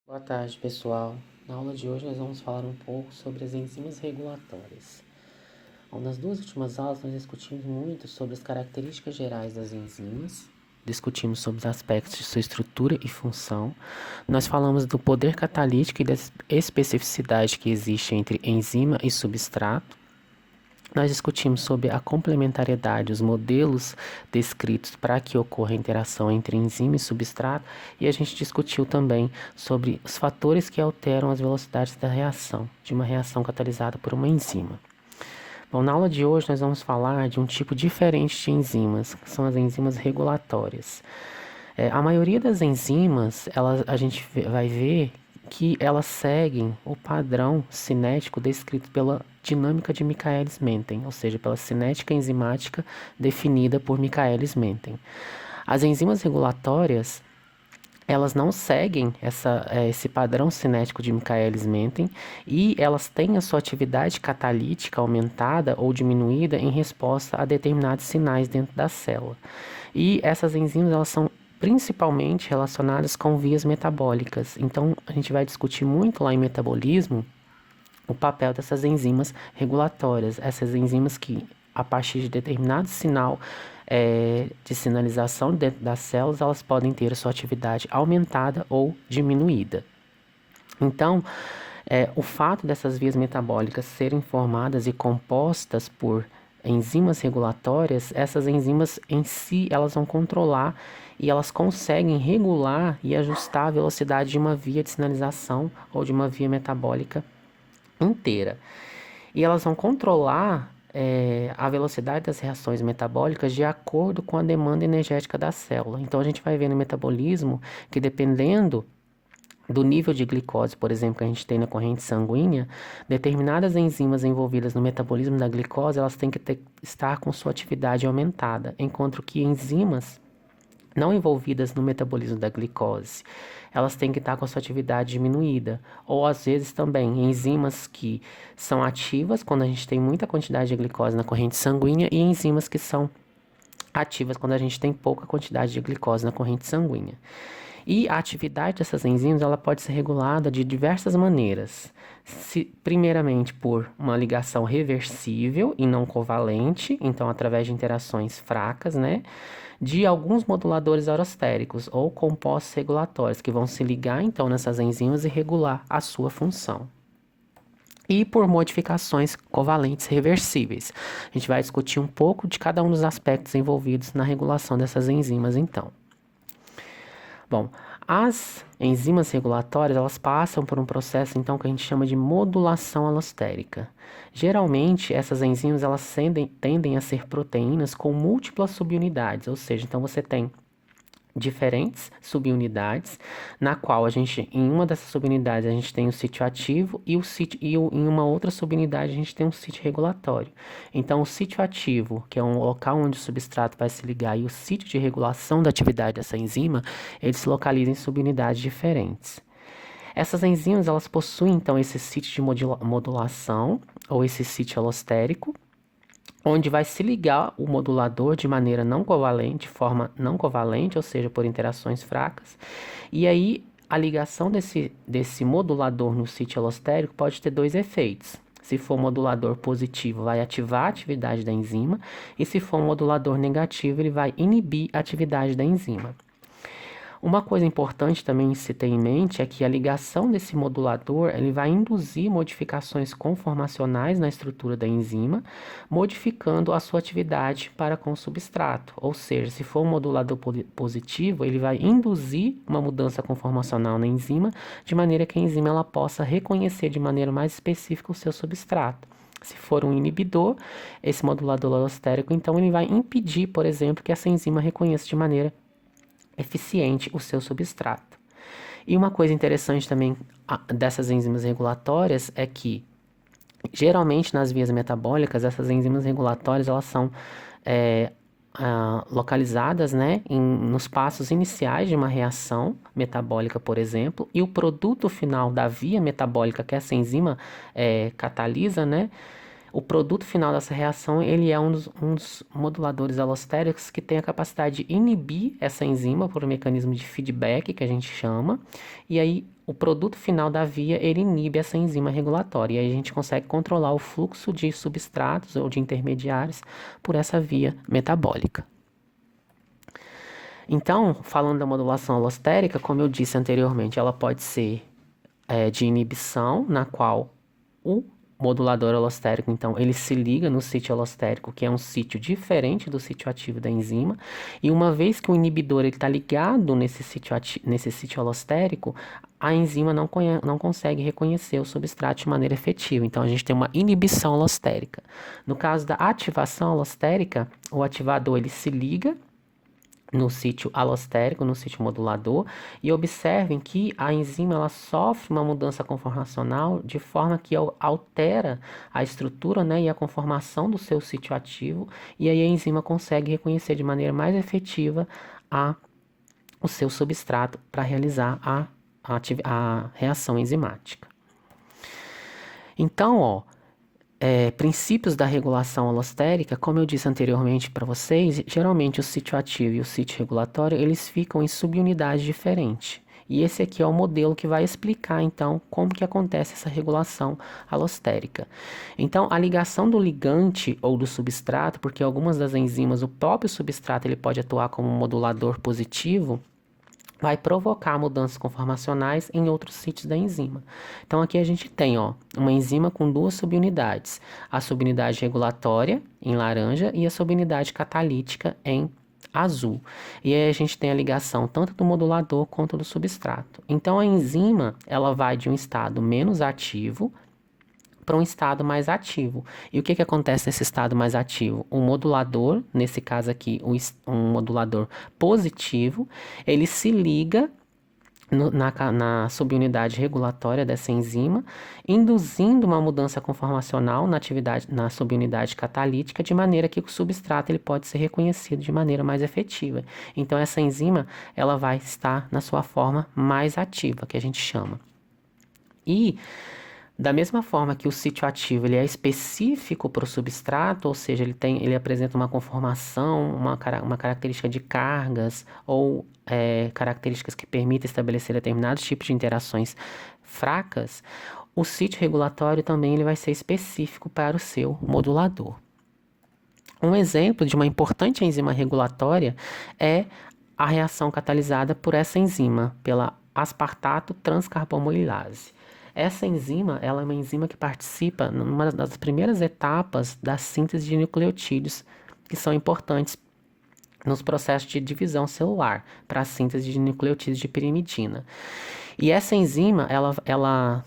Boa tarde, pessoal. Na aula de hoje nós vamos falar um pouco sobre as enzimas regulatórias. Bom, nas duas últimas aulas nós discutimos muito sobre as características gerais das enzimas, discutimos sobre os aspectos de sua estrutura e função, nós falamos do poder catalítico e da especificidade que existe entre enzima e substrato. Nós discutimos sobre a complementariedade, os modelos descritos para que ocorra a interação entre enzima e substrato, e a gente discutiu também sobre os fatores que alteram as velocidades da reação, de uma reação catalisada por uma enzima. Bom, na aula de hoje nós vamos falar de um tipo diferente de enzimas, que são as enzimas regulatórias. A maioria das enzimas, a gente vai ver que elas seguem o padrão cinético descrito pela dinâmica de Michaelis-Menten, ou seja, pela cinética enzimática definida por Michaelis-Menten. As enzimas regulatórias, elas não seguem esse padrão cinético de Michaelis-Menten e elas têm a sua atividade catalítica aumentada ou diminuída em resposta a determinados sinais dentro da célula. E essas enzimas, elas são principalmente relacionadas com vias metabólicas. Então, a gente vai discutir muito lá em metabolismo o papel dessas enzimas regulatórias, essas enzimas que, a partir de determinado sinal de sinalização dentro das células, elas podem ter a sua atividade aumentada ou diminuída. Então, o fato dessas vias metabólicas serem formadas e compostas por enzimas regulatórias, essas enzimas em si, elas vão controlar e elas conseguem regular e ajustar a velocidade de uma via de sinalização ou de uma via metabólica inteira. E elas vão controlar a velocidade das reações metabólicas de acordo com a demanda energética da célula. Então, a gente vai ver no metabolismo que, dependendo do nível de glicose, por exemplo, que a gente tem na corrente sanguínea, determinadas enzimas envolvidas no metabolismo da glicose, elas têm que estar com sua atividade aumentada, enquanto que enzimas não envolvidas no metabolismo da glicose, elas têm que estar com a sua atividade diminuída. Ou às vezes também enzimas que são ativas quando a gente tem muita quantidade de glicose na corrente sanguínea e enzimas que são ativas quando a gente tem pouca quantidade de glicose na corrente sanguínea. E a atividade dessas enzimas ela pode ser regulada de diversas maneiras. Primeiramente, por uma ligação reversível e não covalente, então através de interações fracas, né? De alguns moduladores orostéricos ou compostos regulatórios que vão se ligar então nessas enzimas e regular a sua função. E por modificações covalentes reversíveis. A gente vai discutir um pouco de cada um dos aspectos envolvidos na regulação dessas enzimas então. Bom, as enzimas regulatórias, elas passam por um processo, então, que a gente chama de modulação alostérica. Geralmente, essas enzimas, elas tendem a ser proteínas com múltiplas subunidades, ou seja, então você tem diferentes subunidades, na qual a gente, em uma dessas subunidades, a gente tem o sítio ativo e em uma outra subunidade a gente tem um sítio regulatório. Então, o sítio ativo, que é um local onde o substrato vai se ligar, e o sítio de regulação da atividade dessa enzima, eles se localizam em subunidades diferentes. Essas enzimas, elas possuem, então, esse sítio de modulação, ou esse sítio alostérico, onde vai se ligar o modulador de maneira não covalente, de forma não covalente, ou seja, por interações fracas. E aí, a ligação desse modulador no sítio alostérico pode ter dois efeitos. Se for um modulador positivo, vai ativar a atividade da enzima, e se for um modulador negativo, ele vai inibir a atividade da enzima. Uma coisa importante também se ter em mente é que a ligação desse modulador ele vai induzir modificações conformacionais na estrutura da enzima, modificando a sua atividade para com o substrato. Ou seja, se for um modulador positivo, ele vai induzir uma mudança conformacional na enzima, de maneira que a enzima ela possa reconhecer de maneira mais específica o seu substrato. Se for um inibidor, esse modulador alostérico, então ele vai impedir, por exemplo, que essa enzima reconheça de maneira eficiente o seu substrato. E uma coisa interessante também dessas enzimas regulatórias é que, geralmente nas vias metabólicas, essas enzimas regulatórias elas são localizadas, né, nos passos iniciais de uma reação metabólica, por exemplo, e o produto final da via metabólica que essa enzima catalisa, né, o produto final dessa reação, ele é um dos moduladores alostéricos que tem a capacidade de inibir essa enzima por um mecanismo de feedback, que a gente chama, e aí o produto final da via, ele inibe essa enzima regulatória, e aí a gente consegue controlar o fluxo de substratos ou de intermediários por essa via metabólica. Então, falando da modulação alostérica, como eu disse anteriormente, ela pode ser de inibição, na qual o modulador alostérico, então, ele se liga no sítio alostérico, que é um sítio diferente do sítio ativo da enzima, e uma vez que o inibidor está ligado nesse sítio alostérico, a enzima não consegue reconhecer o substrato de maneira efetiva. Então, a gente tem uma inibição alostérica. No caso da ativação alostérica, o ativador ele se liga no sítio alostérico, no sítio modulador, e observem que a enzima ela sofre uma mudança conformacional de forma que altera a estrutura, né, e a conformação do seu sítio ativo, e aí a enzima consegue reconhecer de maneira mais efetiva o seu substrato para realizar a reação enzimática. Então, princípios da regulação alostérica, como eu disse anteriormente para vocês, geralmente o sítio ativo e o sítio regulatório, eles ficam em subunidades diferentes. E esse aqui é o modelo que vai explicar, então, como que acontece essa regulação alostérica. Então, a ligação do ligante ou do substrato, porque algumas das enzimas, o próprio substrato, ele pode atuar como um modulador positivo, vai provocar mudanças conformacionais em outros sítios da enzima. Então aqui a gente tem uma enzima com duas subunidades, a subunidade regulatória em laranja e a subunidade catalítica em azul. E aí a gente tem a ligação tanto do modulador quanto do substrato. Então a enzima ela vai de um estado menos ativo para um estado mais ativo. E o que acontece nesse estado mais ativo? Um modulador, nesse caso aqui, um modulador positivo, ele se liga na subunidade regulatória dessa enzima, induzindo uma mudança conformacional na subunidade catalítica, de maneira que o substrato ele pode ser reconhecido de maneira mais efetiva. Então, essa enzima ela vai estar na sua forma mais ativa, que a gente chama. E da mesma forma que o sítio ativo ele é específico para o substrato, ou seja, ele apresenta uma conformação, uma característica de cargas ou características que permitem estabelecer determinados tipos de interações fracas, o sítio regulatório também ele vai ser específico para o seu modulador. Um exemplo de uma importante enzima regulatória é a reação catalisada por essa enzima, pela aspartato transcarboamilase. Essa enzima, ela é uma enzima que participa numa das primeiras etapas da síntese de nucleotídeos, que são importantes nos processos de divisão celular, para a síntese de nucleotídeos de pirimidina. E essa enzima, ela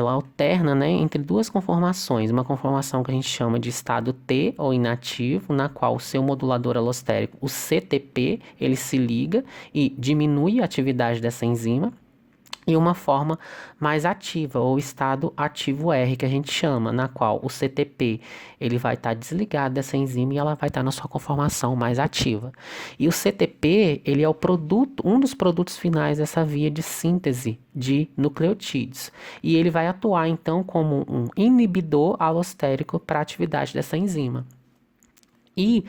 alterna, né, entre duas conformações, uma conformação que a gente chama de estado T, ou inativo, na qual o seu modulador alostérico, o CTP, ele se liga e diminui a atividade dessa enzima, e uma forma mais ativa, ou estado ativo R, que a gente chama, na qual o CTP ele vai estar desligado dessa enzima e ela vai estar na sua conformação mais ativa. E o CTP ele é um dos produtos finais dessa via de síntese de nucleotídeos. E ele vai atuar, então, como um inibidor alostérico para a atividade dessa enzima. E,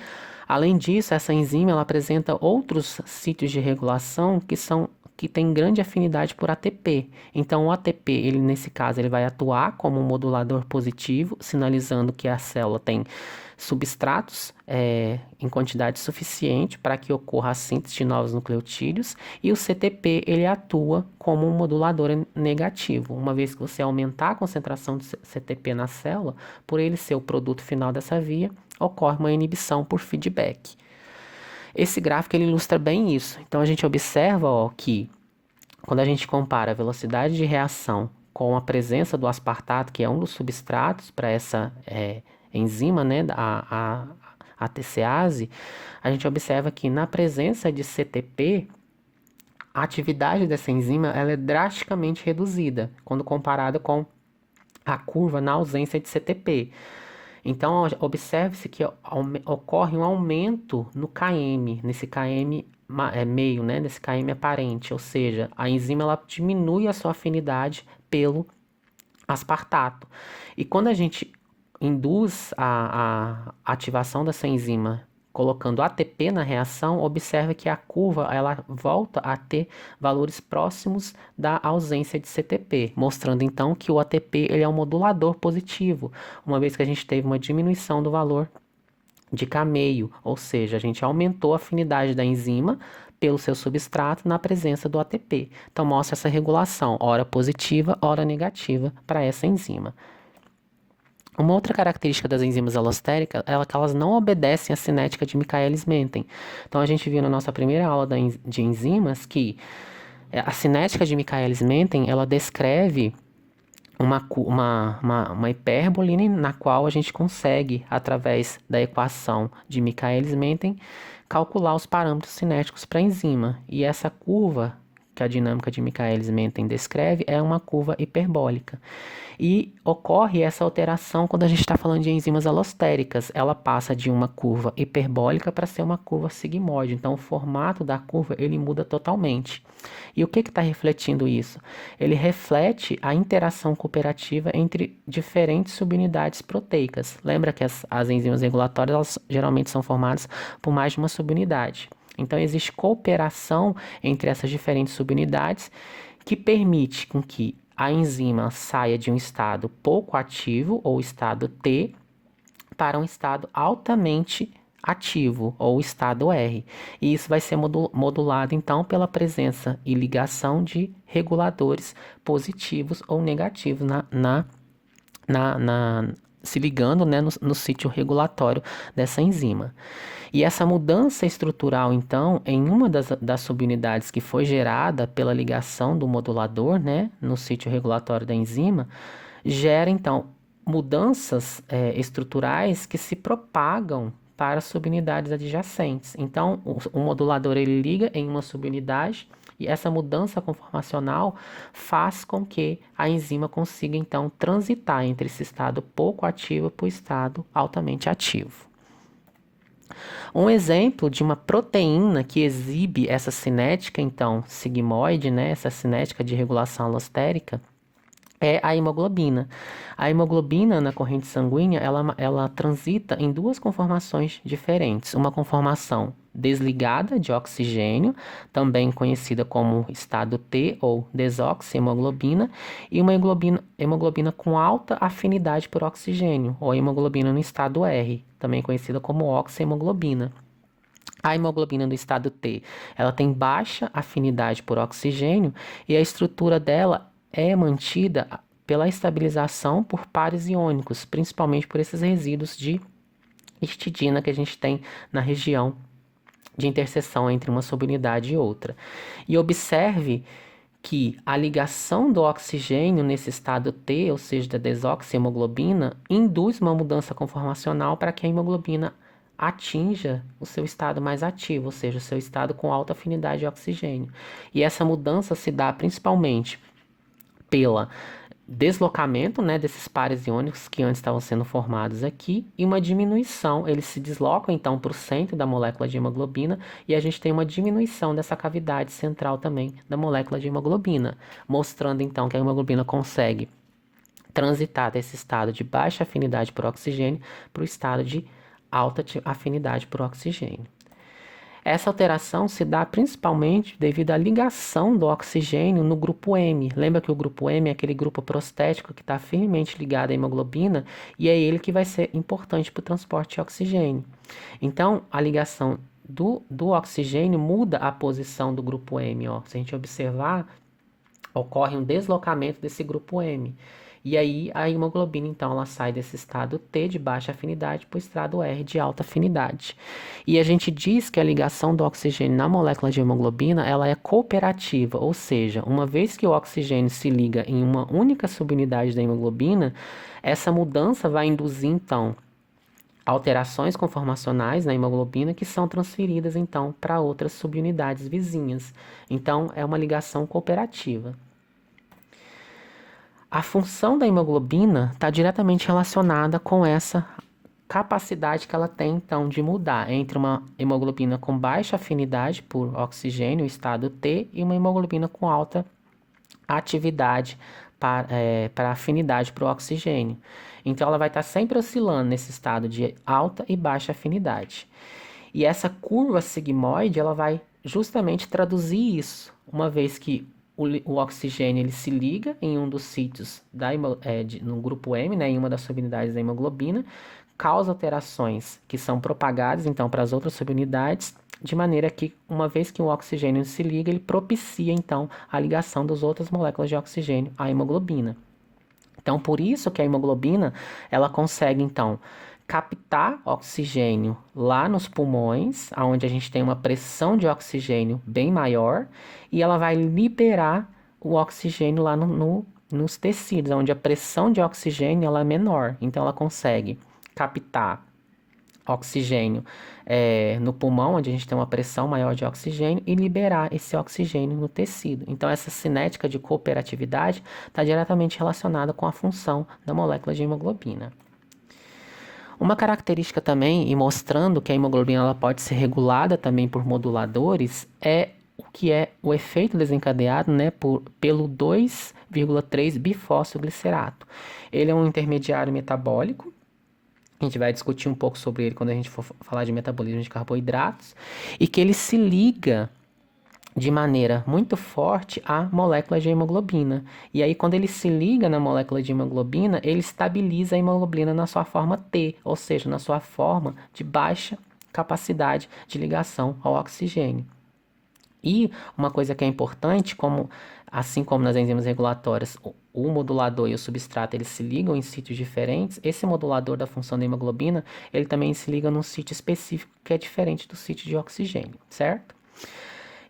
além disso, essa enzima ela apresenta outros sítios de regulação que tem grande afinidade por ATP. Então, o ATP, ele, nesse caso, ele vai atuar como um modulador positivo, sinalizando que a célula tem substratos em quantidade suficiente para que ocorra a síntese de novos nucleotídeos, e o CTP, ele atua como um modulador negativo. Uma vez que você aumentar a concentração de CTP na célula, por ele ser o produto final dessa via, ocorre uma inibição por feedback. Esse gráfico ele ilustra bem isso. Então a gente observa que quando a gente compara a velocidade de reação com a presença do aspartato, que é um dos substratos para essa enzima, né, a TCase, a gente observa que na presença de CTP, a atividade dessa enzima ela é drasticamente reduzida quando comparada com a curva na ausência de CTP. Então, observe-se que ocorre um aumento no Km, nesse Km meio, né, nesse Km aparente, ou seja, a enzima ela diminui a sua afinidade pelo aspartato. E quando a gente induz a ativação dessa enzima colocando ATP na reação, observa que a curva ela volta a ter valores próximos da ausência de CTP, mostrando então que o ATP ele é um modulador positivo, uma vez que a gente teve uma diminuição do valor de cameio, ou seja, a gente aumentou a afinidade da enzima pelo seu substrato na presença do ATP. Então mostra essa regulação, ora positiva, ora negativa para essa enzima. Uma outra característica das enzimas alostéricas é que elas não obedecem à cinética de Michaelis-Menten. Então a gente viu na nossa primeira aula de enzimas que a cinética de Michaelis-Menten ela descreve uma hipérbole na qual a gente consegue, através da equação de Michaelis-Menten, calcular os parâmetros cinéticos para a enzima. E essa curva que a dinâmica de Michaelis-Menten descreve é uma curva hiperbólica. E ocorre essa alteração quando a gente está falando de enzimas alostéricas. Ela passa de uma curva hiperbólica para ser uma curva sigmoide. Então, o formato da curva ele muda totalmente. E o que está refletindo isso? Ele reflete a interação cooperativa entre diferentes subunidades proteicas. Lembra que as enzimas regulatórias elas geralmente são formadas por mais de uma subunidade. Então, existe cooperação entre essas diferentes subunidades que permite com que a enzima saia de um estado pouco ativo, ou estado T, para um estado altamente ativo, ou estado R. E isso vai ser modulado, então, pela presença e ligação de reguladores positivos ou negativos se ligando, né, no sítio regulatório dessa enzima. E essa mudança estrutural, então, em uma das subunidades que foi gerada pela ligação do modulador, né, no sítio regulatório da enzima, gera, então, mudanças estruturais que se propagam para subunidades adjacentes. Então, o modulador ele liga em uma subunidade e essa mudança conformacional faz com que a enzima consiga, então, transitar entre esse estado pouco ativo para o estado altamente ativo. Um exemplo de uma proteína que exibe essa cinética, então, sigmoide, né, essa cinética de regulação alostérica, é a hemoglobina. A hemoglobina na corrente sanguínea, ela transita em duas conformações diferentes. Uma conformação desligada de oxigênio, também conhecida como estado T ou desoxihemoglobina, e uma hemoglobina com alta afinidade por oxigênio, ou hemoglobina no estado R, também conhecida como oxihemoglobina. A hemoglobina do estado T, ela tem baixa afinidade por oxigênio e a estrutura dela é mantida pela estabilização por pares iônicos, principalmente por esses resíduos de histidina que a gente tem na região de interseção entre uma subunidade e outra. E observe que a ligação do oxigênio nesse estado T, ou seja, da desoxihemoglobina, induz uma mudança conformacional para que a hemoglobina atinja o seu estado mais ativo, ou seja, o seu estado com alta afinidade de oxigênio. E essa mudança se dá principalmente pelo deslocamento, né, desses pares iônicos que antes estavam sendo formados aqui e uma diminuição, eles se deslocam então para o centro da molécula de hemoglobina e a gente tem uma diminuição dessa cavidade central também da molécula de hemoglobina, mostrando então que a hemoglobina consegue transitar desse estado de baixa afinidade por oxigênio para o estado de alta afinidade por oxigênio. Essa alteração se dá principalmente devido à ligação do oxigênio no grupo M. Lembra que o grupo M é aquele grupo prostético que está firmemente ligado à hemoglobina e é ele que vai ser importante para o transporte de oxigênio. Então, a ligação do oxigênio muda a posição do grupo M. Ó. Se a gente observar, ocorre um deslocamento desse grupo M. E aí a hemoglobina, então, ela sai desse estado T de baixa afinidade para o estado R de alta afinidade. E a gente diz que a ligação do oxigênio na molécula de hemoglobina, ela é cooperativa, ou seja, uma vez que o oxigênio se liga em uma única subunidade da hemoglobina, essa mudança vai induzir, então, alterações conformacionais na hemoglobina que são transferidas, então, para outras subunidades vizinhas. Então, é uma ligação cooperativa. A função da hemoglobina está diretamente relacionada com essa capacidade que ela tem, então, de mudar entre uma hemoglobina com baixa afinidade por oxigênio, estado T, e uma hemoglobina com alta atividade para afinidade para o oxigênio. Então, ela vai estar sempre oscilando nesse estado de alta e baixa afinidade. E essa curva sigmoide, ela vai justamente traduzir isso, uma vez que o oxigênio ele se liga em um dos sítios no grupo M, né, em uma das subunidades da hemoglobina, causa alterações que são propagadas então para as outras subunidades, de maneira que, uma vez que o oxigênio se liga, ele propicia então a ligação das outras moléculas de oxigênio à hemoglobina. Então, por isso que a hemoglobina, ela consegue, então, captar oxigênio lá nos pulmões, onde a gente tem uma pressão de oxigênio bem maior, e ela vai liberar o oxigênio lá nos tecidos, onde a pressão de oxigênio ela é menor. Então, ela consegue captar oxigênio no pulmão, onde a gente tem uma pressão maior de oxigênio, e liberar esse oxigênio no tecido. Então, essa cinética de cooperatividade está diretamente relacionada com a função da molécula de hemoglobina. Uma característica também, e mostrando que a hemoglobina ela pode ser regulada também por moduladores, é o que é o efeito desencadeado, né, pelo 2,3-bifosfoglicerato. Ele é um intermediário metabólico. A gente vai discutir um pouco sobre ele quando a gente for falar de metabolismo de carboidratos, e que ele se liga de maneira muito forte à molécula de hemoglobina. E aí, quando ele se liga na molécula de hemoglobina, ele estabiliza a hemoglobina na sua forma T, ou seja, na sua forma de baixa capacidade de ligação ao oxigênio. E uma coisa que é importante, assim como nas enzimas regulatórias, o modulador e o substrato eles se ligam em sítios diferentes, esse modulador da função da hemoglobina, ele também se liga num sítio específico que é diferente do sítio de oxigênio, certo?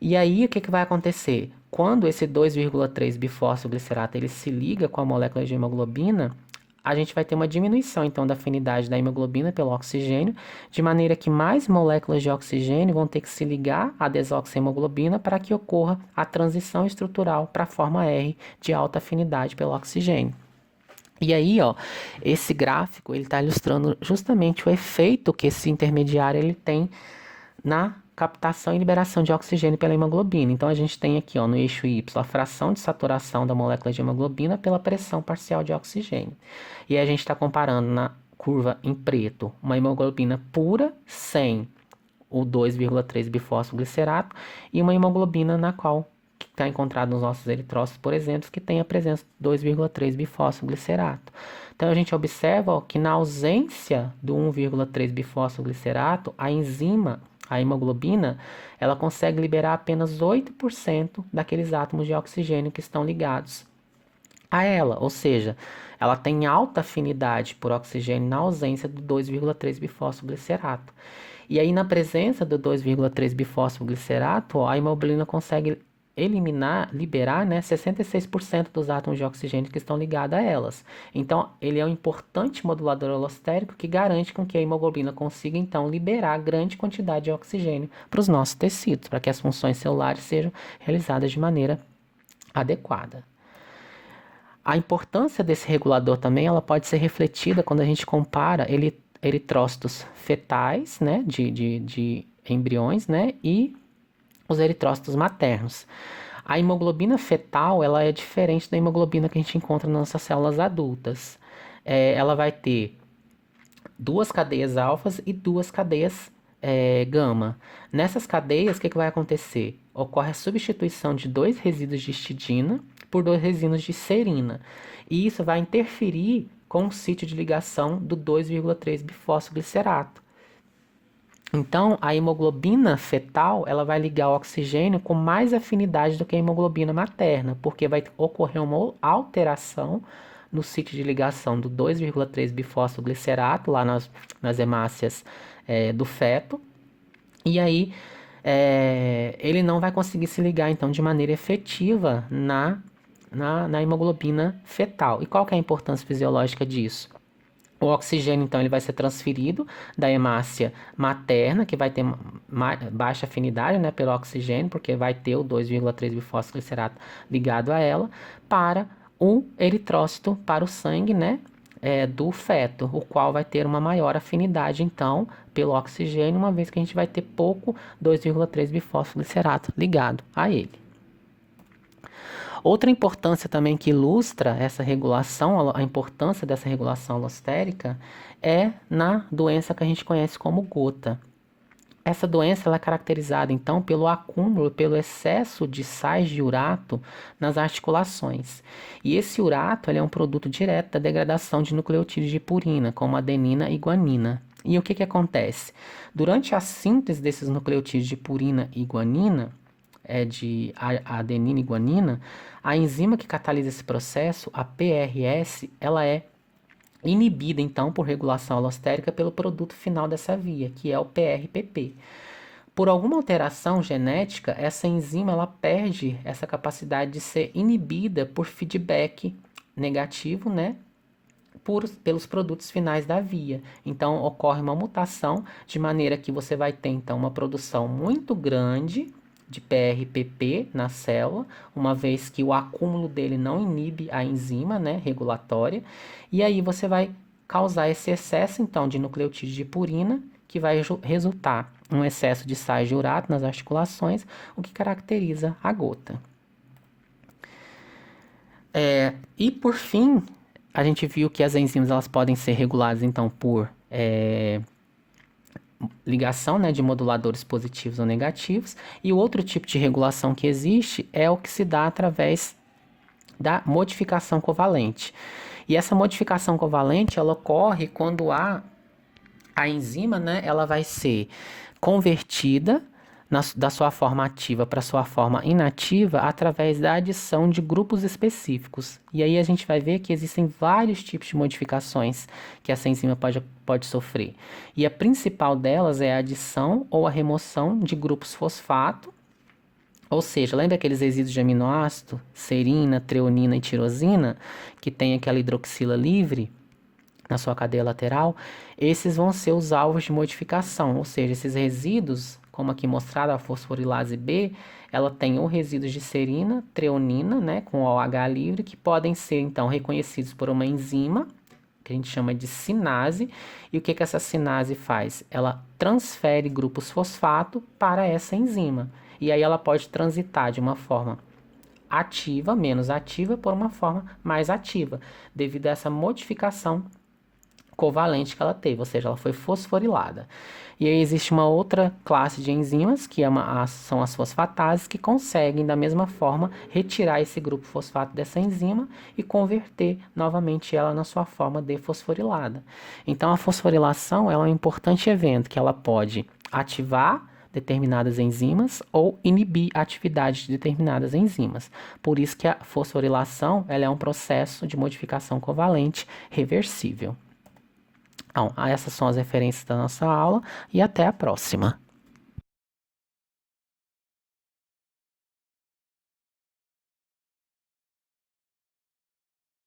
E aí, o que vai acontecer? Quando esse 2,3-bifosfoglicerato ele se liga com a molécula de hemoglobina, a gente vai ter uma diminuição, então, da afinidade da hemoglobina pelo oxigênio, de maneira que mais moléculas de oxigênio vão ter que se ligar à desoxihemoglobina para que ocorra a transição estrutural para a forma R de alta afinidade pelo oxigênio. E aí, ó, esse gráfico ele está ilustrando justamente o efeito que esse intermediário ele tem na captação e liberação de oxigênio pela hemoglobina. Então, a gente tem aqui, ó, no eixo Y, a fração de saturação da molécula de hemoglobina pela pressão parcial de oxigênio. E a gente está comparando na curva em preto uma hemoglobina pura, sem o 2,3-bifosfoglicerato, e uma hemoglobina na qual está encontrado nos nossos eritrócitos, por exemplo, que tem a presença de 2,3-bifosfoglicerato. Então, a gente observa, ó, que na ausência do 1,3-bifosfoglicerato, a enzima, a hemoglobina, ela consegue liberar apenas 8% daqueles átomos de oxigênio que estão ligados a ela, ou seja, ela tem alta afinidade por oxigênio na ausência do 2,3-bifosfoglicerato. E aí, na presença do 2,3-bifosfoglicerato, a hemoglobina consegue liberar, né, 66% dos átomos de oxigênio que estão ligados a elas. Então, ele é um importante modulador alostérico que garante com que a hemoglobina consiga, então, liberar grande quantidade de oxigênio para os nossos tecidos, para que as funções celulares sejam realizadas de maneira adequada. A importância desse regulador também ela pode ser refletida quando a gente compara eritrócitos fetais, né, de embriões, né, e os eritrócitos maternos. A hemoglobina fetal ela é diferente da hemoglobina que a gente encontra nas nossas células adultas. Ela vai ter 2 cadeias alfas e 2 cadeias gama. Nessas cadeias, o que vai acontecer? Ocorre a substituição de 2 resíduos de histidina por 2 resíduos de serina. E isso vai interferir com o sítio de ligação do 2,3-bifosfoglicerato. Então, a hemoglobina fetal ela vai ligar o oxigênio com mais afinidade do que a hemoglobina materna, porque vai ocorrer uma alteração no sítio de ligação do 2,3-bifosfoglicerato, lá nas hemácias do feto, e aí ele não vai conseguir se ligar, então, de maneira efetiva na hemoglobina fetal. E qual que é a importância fisiológica disso? O oxigênio, então, ele vai ser transferido da hemácia materna, que vai ter baixa afinidade, né, pelo oxigênio, porque vai ter o 2,3-bifosfoglicerato ligado a ela, para o eritrócito, para o sangue, né, do feto, o qual vai ter uma maior afinidade, então, pelo oxigênio, uma vez que a gente vai ter pouco 2,3-bifosfoglicerato ligado a ele. Outra importância também que ilustra essa regulação, a importância dessa regulação alostérica, é na doença que a gente conhece como gota. Essa doença ela é caracterizada, então, pelo acúmulo, pelo excesso de sais de urato nas articulações. E esse urato ele é um produto direto da degradação de nucleotídeos de purina, como adenina e guanina. E o que acontece? Durante a síntese desses nucleotídeos de purina e guanina, de adenina e guanina, a enzima que catalisa esse processo, a PRS, ela é inibida, então, por regulação alostérica pelo produto final dessa via, que é o PRPP. Por alguma alteração genética, essa enzima ela perde essa capacidade de ser inibida por feedback negativo, né? Pelos produtos finais da via. Então, ocorre uma mutação de maneira que você vai ter, então, uma produção muito grande de PRPP na célula, uma vez que o acúmulo dele não inibe a enzima, né, regulatória, e aí você vai causar esse excesso, então, de nucleotídeo de purina, que vai resultar um excesso de sais de urato nas articulações, o que caracteriza a gota. E por fim, a gente viu que as enzimas elas podem ser reguladas, então, por ligação, né, de moduladores positivos ou negativos, e o outro tipo de regulação que existe é o que se dá através da modificação covalente. E essa modificação covalente ela ocorre quando a enzima, né, ela vai ser convertida da sua forma ativa para sua forma inativa através da adição de grupos específicos. E aí a gente vai ver que existem vários tipos de modificações que essa enzima pode sofrer. E a principal delas é a adição ou a remoção de grupos fosfato, ou seja, lembra aqueles resíduos de aminoácido, serina, treonina e tirosina, que tem aquela hidroxila livre na sua cadeia lateral? Esses vão ser os alvos de modificação, ou seja, esses resíduos, como aqui mostrado a fosforilase B, ela tem ou resíduos de serina, treonina, né, com OH livre, que podem ser, então, reconhecidos por uma enzima, que a gente chama de sinase. E o que essa sinase faz? Ela transfere grupos fosfato para essa enzima. E aí ela pode transitar de uma forma ativa, menos ativa, por uma forma mais ativa, devido a essa modificação covalente que ela teve, ou seja, ela foi fosforilada. E aí existe uma outra classe de enzimas, que são as fosfatases, que conseguem, da mesma forma, retirar esse grupo fosfato dessa enzima e converter novamente ela na sua forma defosforilada. Então, a fosforilação é um importante evento, que ela pode ativar determinadas enzimas ou inibir a atividade de determinadas enzimas. Por isso que a fosforilação ela é um processo de modificação covalente reversível. Então, essas são as referências da nossa aula e até a próxima.